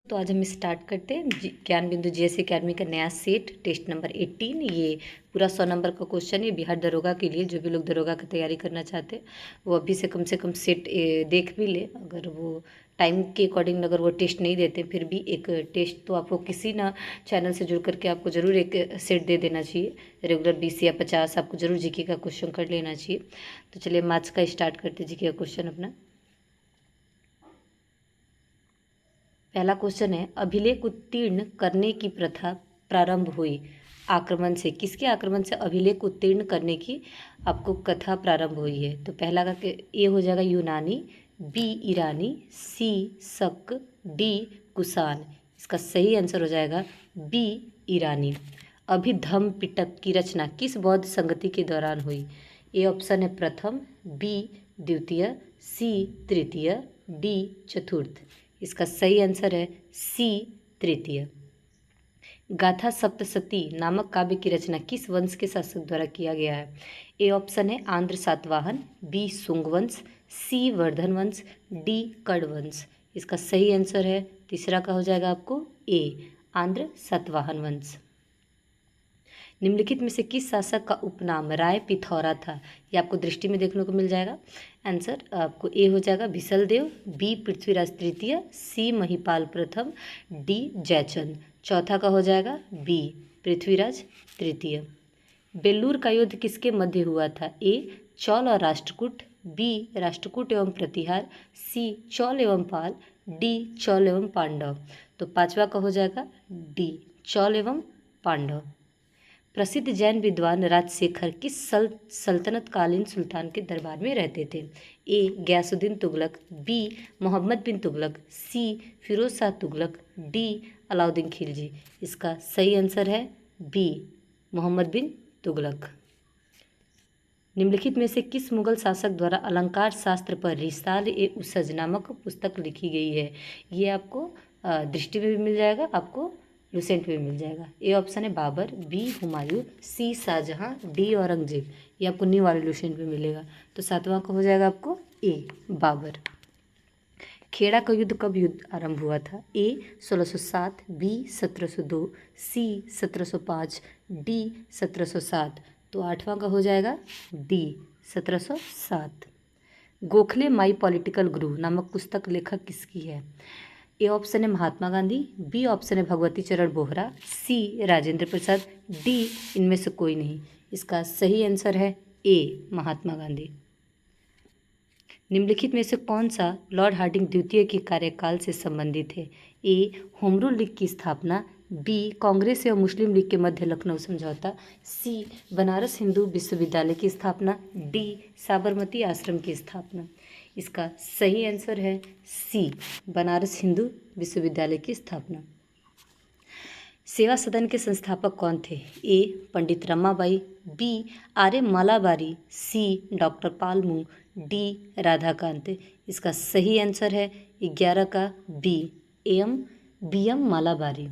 तो आज हम स्टार्ट करते हैं ज्ञान बिंदु जीएस अकेडमी का नया सेट टेस्ट नंबर 18। ये पूरा 100 नंबर का क्वेश्चन है बिहार दरोगा के लिए। जो भी लोग दरोगा की तैयारी करना चाहते हैं वो अभी से कम सेट देख भी ले। अगर वो टाइम के अकॉर्डिंग अगर वो टेस्ट नहीं देते फिर भी एक टेस्ट तो आपको किसी ना चैनल से जुड़ करके आपको ज़रूर एक सेट दे देना चाहिए। रेगुलर 20 या 50 आपको ज़रूर जीके का क्वेश्चन कर लेना चाहिए। तो चलिए मैथ्स का स्टार्ट करते जीके का क्वेश्चन अपना। पहला क्वेश्चन है, अभिलेख उत्तीर्ण करने की प्रथा प्रारंभ हुई आक्रमण से। किसके आक्रमण से अभिलेख उत्तीर्ण करने की आपको कथा प्रारंभ हुई है? तो पहला का ये हो जाएगा यूनानी, बी ईरानी, सी शक, डी कुषाण। इसका सही आंसर हो जाएगा बी ईरानी। अभिधम्म पिटक की रचना किस बौद्ध संगति के दौरान हुई? ए ऑप्शन है प्रथम, बी द्वितीय, सी तृतीय, डी चतुर्थ। इसका सही आंसर है सी तृतीय। गाथा सप्तशती नामक काव्य की रचना किस वंश के शासक द्वारा किया गया है? ए ऑप्शन है आंध्र सातवाहन, बी शुंग वंश, सी वर्धन वंश, डी कर्ण वंश। इसका सही आंसर है तीसरा का हो जाएगा आपको ए आंध्र सातवाहन वंश। निम्नलिखित में से किस शासक का उपनाम राय पिथौरा था? ये आपको दृष्टि में देखने को मिल जाएगा। आंसर आपको ए हो जाएगा विशलदेव, बी पृथ्वीराज तृतीय, सी महिपाल प्रथम, डी जयचंद। चौथा का हो जाएगा बी पृथ्वीराज तृतीय। बेल्लूर का युद्ध किसके मध्य हुआ था? ए चौल और राष्ट्रकूट, बी राष्ट्रकूट एवं प्रतिहार, सी चौल एवं पाल, डी चौल एवं पांडव। तो पांचवा का हो जाएगा डी चौल एवं पांडव। प्रसिद्ध जैन विद्वान राजशेखर किस सल्तनत कालीन सुल्तान के दरबार में रहते थे? ए गयासुद्दीन तुगलक, बी मोहम्मद बिन तुगलक, सी फिरोज शाह तुगलक, डी अलाउद्दीन खिलजी। इसका सही आंसर है बी मोहम्मद बिन तुगलक। निम्नलिखित में से किस मुगल शासक द्वारा अलंकार शास्त्र पर रिसाल ए उसज नामक पुस्तक लिखी गई है? ये आपको दृष्टि में भी मिल जाएगा, आपको लुसेंट में मिल जाएगा। ए ऑप्शन है बाबर, बी हुमायूं, सी शाहजहां, डी औरंगजेब। ये आपको न्यू वाले लुसेंट में मिलेगा। तो सातवां का हो जाएगा आपको ए बाबर। खेड़ा का युद्ध कब युद्ध आरंभ हुआ था? ए 1607, बी 1702, सी 1705, डी 1707। तो आठवां का हो जाएगा डी 1707। गोखले माई पॉलिटिकल गुरु नामक पुस्तक लेखक किसकी है? ए ऑप्शन है महात्मा गांधी, बी ऑप्शन है भगवती चरण बोहरा, सी राजेंद्र प्रसाद, डी इनमें से कोई नहीं। इसका सही आंसर है ए महात्मा गांधी। निम्नलिखित में से कौन सा लॉर्ड हार्डिंग द्वितीय के कार्यकाल से संबंधित है? ए होम रूल लीग की स्थापना, बी कांग्रेस एवं मुस्लिम लीग के मध्य लखनऊ समझौता, सी बनारस हिंदू विश्वविद्यालय की स्थापना, डी साबरमती आश्रम की स्थापना। इसका सही आंसर है सी बनारस हिंदू विश्वविद्यालय की स्थापना। सेवा सदन के संस्थापक कौन थे? ए पंडित रमाबाई, बी आर्य मालाबारी, सी डॉक्टर पालमू, डी राधाकांत। इसका सही आंसर है 11 का B M B M Malabari.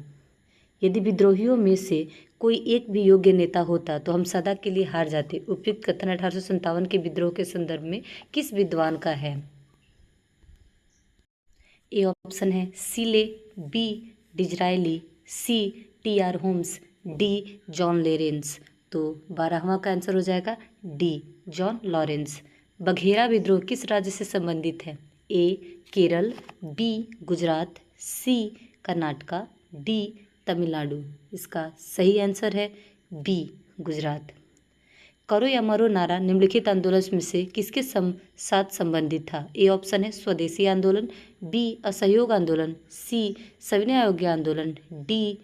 यदि विद्रोहियों में से कोई एक भी योग्य नेता होता तो हम सदा के लिए हार जाते। उपयुक्त कथन 1857 के विद्रोह के संदर्भ में किस विद्वान का है? ए ऑप्शन है Seeley, B Disraeli, C T R Holmes, D John Lawrence. तो 12वां का आंसर हो जाएगा डी जॉन लॉरेंस। बघेरा विद्रोह किस राज्य से संबंधित है? ए केरल, बी गुजरात, सी कर्नाटका, डी तमिलनाडु। इसका सही आंसर है बी गुजरात। करो या मरो नारा निम्नलिखित आंदोलन में से किसके साथ संबंधित था? ए ऑप्शन है स्वदेशी आंदोलन, बी असहयोग आंदोलन, सी सविनय अवज्ञा आंदोलन, डी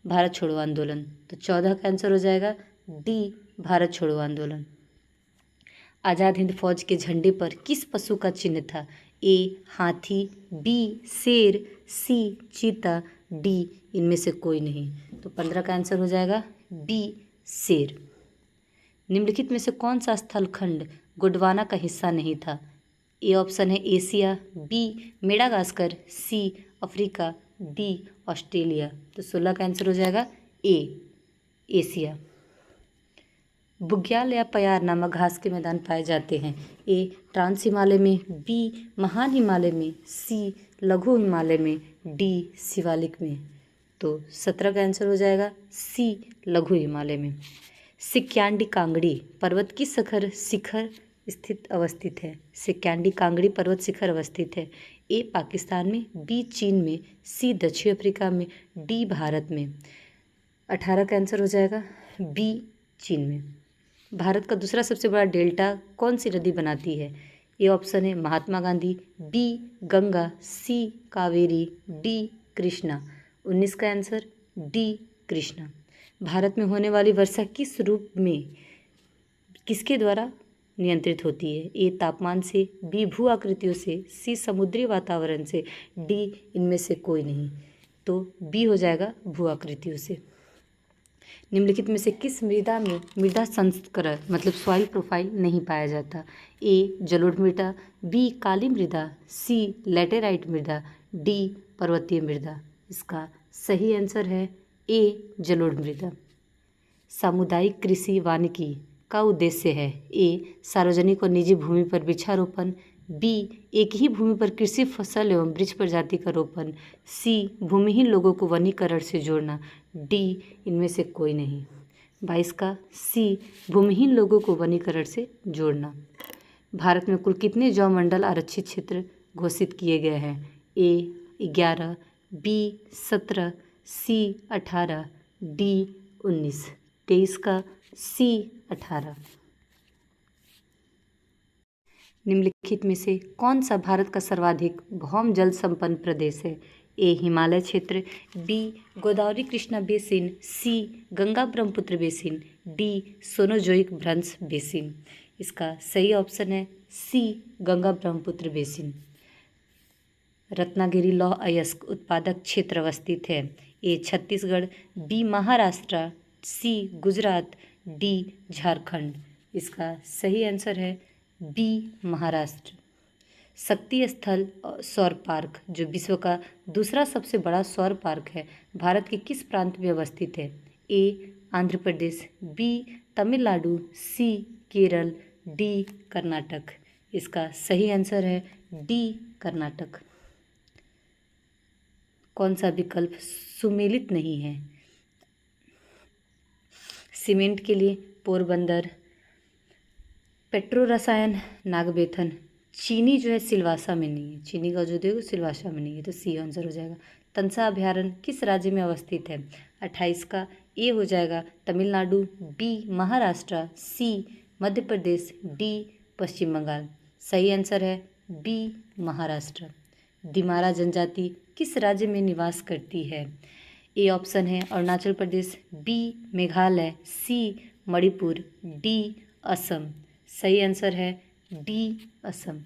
भारत छोड़ो आंदोलन। तो 14 का आंसर हो जाएगा डी भारत छोड़ो आंदोलन। आज़ाद हिंद फौज के झंडे पर किस पशु का चिन्ह था? ए हाथी, बी शेर, सी चीता, डी इनमें से कोई नहीं। तो 15 का आंसर हो जाएगा बी शेर। निम्नलिखित में से कौन सा स्थल खंड गोंडवाना का हिस्सा नहीं था? ए ऑप्शन है Asia, B Madagascar, C Africa, D Australia. तो 16 का आंसर हो जाएगा ए एशिया। बुग्याल या पयार नामक घास के मैदान पाए जाते हैं? ए ट्रांस हिमालय में, बी महान हिमालय में, सी लघु हिमालय में, डी शिवालिक में। तो 17 का आंसर हो जाएगा सी लघु हिमालय में। सिक्यांडी कांगड़ी पर्वत किस शिखर स्थित अवस्थित है? सिक्यांडी कांगड़ी पर्वत शिखर अवस्थित है? ए पाकिस्तान में, बी चीन में, सी दक्षिण अफ्रीका में, डी भारत में। 18 का आंसर हो जाएगा बी चीन में। भारत का दूसरा सबसे बड़ा डेल्टा कौन सी नदी बनाती है? ए ऑप्शन है महात्मा गांधी, बी गंगा, सी कावेरी, डी कृष्णा। 19 का आंसर डी कृष्णा। भारत में होने वाली वर्षा किस रूप में किसके द्वारा नियंत्रित होती है? ए तापमान से, बी भू आकृतियों से, सी समुद्री वातावरण से, डी इनमें से कोई नहीं। तो बी हो जाएगा भू आकृतियों से। निम्नलिखित में से किस मृदा में मृदा संस्करण मतलब सॉइल प्रोफाइल नहीं पाया जाता? ए जलोढ़ मृदा, बी काली मृदा, सी लैटेराइट मृदा, डी पर्वतीय मृदा। इसका सही आंसर है ए जलोढ़ मृदा। सामुदायिक कृषि वानिकी का उद्देश्य है? ए सार्वजनिक और निजी भूमि पर वृक्षारोपण, बी एक ही भूमि पर कृषि फसल एवं वृक्ष प्रजाति का रोपण, सी भूमिहीन लोगों को वनीकरण से जोड़ना, डी इनमें से कोई नहीं। 22 का सी भूमिहीन लोगों को वनीकरण से जोड़ना। भारत में कुल कितने जैव मंडल आरक्षित क्षेत्र घोषित किए गए हैं? ए 11, बी 17, सी 18, डी 19। 23 का सी 18। निम्नलिखित में से कौन सा भारत का सर्वाधिक भौम जल संपन्न प्रदेश है? ए हिमालय क्षेत्र, B Godavari Krishna basin, C Ganga Brahmaputra basin, D Cenozoic भ्रंश बेसिन। इसका सही ऑप्शन है सी गंगा ब्रह्मपुत्र बेसिन। रत्नागिरी लौह अयस्क उत्पादक क्षेत्र अवस्थित है? A Chhattisgarh, B Maharashtra, C Gujarat, D Jharkhand. इसका सही आंसर है बी महाराष्ट्र। शक्ति स्थल सौर पार्क जो विश्व का दूसरा सबसे बड़ा सौर पार्क है भारत के किस प्रांत में अवस्थित है? ए आंध्र प्रदेश, बी तमिलनाडु, सी केरल, डी कर्नाटक। इसका सही आंसर है डी कर्नाटक। कौन सा विकल्प सुमेलित नहीं है? सीमेंट के लिए पोरबंदर, पेट्रो रसायन नागबेथन, चीनी जो है सिलवासा में नहीं है, चीनी का जो देखो सिलवासा में नहीं है, तो सी आंसर हो जाएगा। तंसा अभ्यारण्य किस राज्य में अवस्थित है? 28 का ए हो जाएगा तमिलनाडु, बी महाराष्ट्र, सी मध्य प्रदेश, डी पश्चिम बंगाल। सही आंसर है बी महाराष्ट्र। दिमारा जनजाति किस राज्य में निवास करती है? ए ऑप्शन है अरुणाचल प्रदेश, बी मेघालय, सी मणिपुर, डी असम। सही आंसर है डी असम।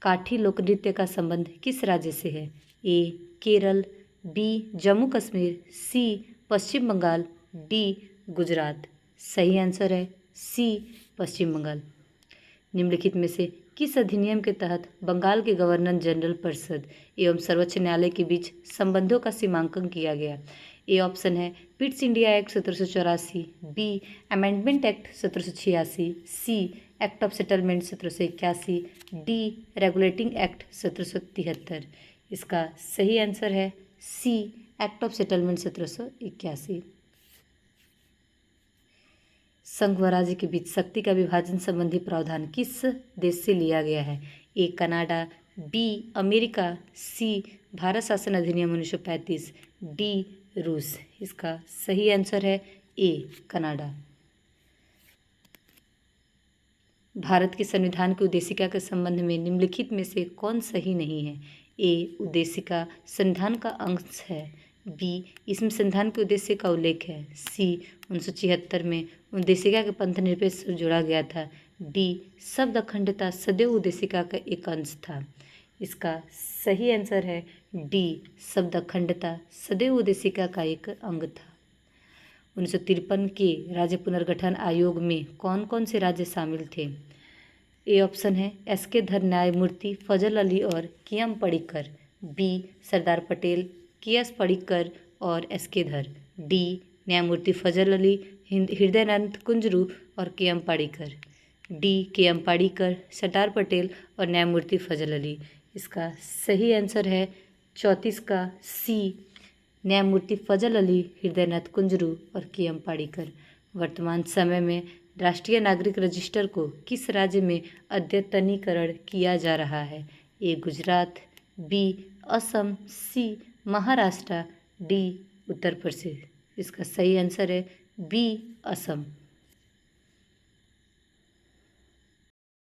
काठी लोक नृत्य का संबंध किस राज्य से है? ए केरल, बी जम्मू कश्मीर, सी पश्चिम बंगाल, डी गुजरात। सही आंसर है सी पश्चिम बंगाल। निम्नलिखित में से किस अधिनियम के तहत बंगाल के गवर्नर जनरल परिषद एवं सर्वोच्च न्यायालय के बीच संबंधों का सीमांकन किया गया? ए ऑप्शन है Pitt's India act 1784, B amendment act 1786, C act of settlement 1781, D regulating act 1773। इसका सही आंसर है सी एक्ट ऑफ सेटलमेंट 1781। संघ व राज्य के बीच शक्ति का विभाजन संबंधी प्रावधान किस देश से लिया गया है? ए कनाडा, बी अमेरिका, सी भारत शासन अधिनियम 1935, डी रूस। इसका सही आंसर है ए कनाडा। भारत के संविधान की उद्देशिका के संबंध में निम्नलिखित में से कौन सही नहीं है? ए उद्देशिका संविधान का अंश है, बी इसमें संविधान के उद्देश्य का उल्लेख है, सी 1976 में उद्देशिका के पंथ निरपेक्ष से जोड़ा गया था, डी शब्द अखंडता सदैव उद्देशिका का एक अंश था। इसका सही आंसर है डी शब्द अखंडता सदैव उद्देशिका का एक अंग था। 1953 के राज्य पुनर्गठन आयोग में कौन कौन से राज्य शामिल थे? ए ऑप्शन है एस के धर, न्यायमूर्ति फजल अली और के एम पडिक्कर, बी सरदार पटेल, के एस पडिक्कर और एस के धर, डी न्यायमूर्ति फजल अली, हृदयानंद कुंजरू और के एम पाड़ीकर। डी के एम पाड़ीकर, सरदार पटेल और न्यायमूर्ति फजल अली। इसका सही आंसर है 34 का सी, न्यायमूर्ति फजल अली, हृदयनाथ कुंजरू और के एम पाड़ीकर। वर्तमान समय में राष्ट्रीय नागरिक रजिस्टर को किस राज्य में अद्यतनीकरण किया जा रहा है? ए गुजरात, बी असम, सी महाराष्ट्र, डी उत्तर प्रदेश। इसका सही आंसर है बी असम।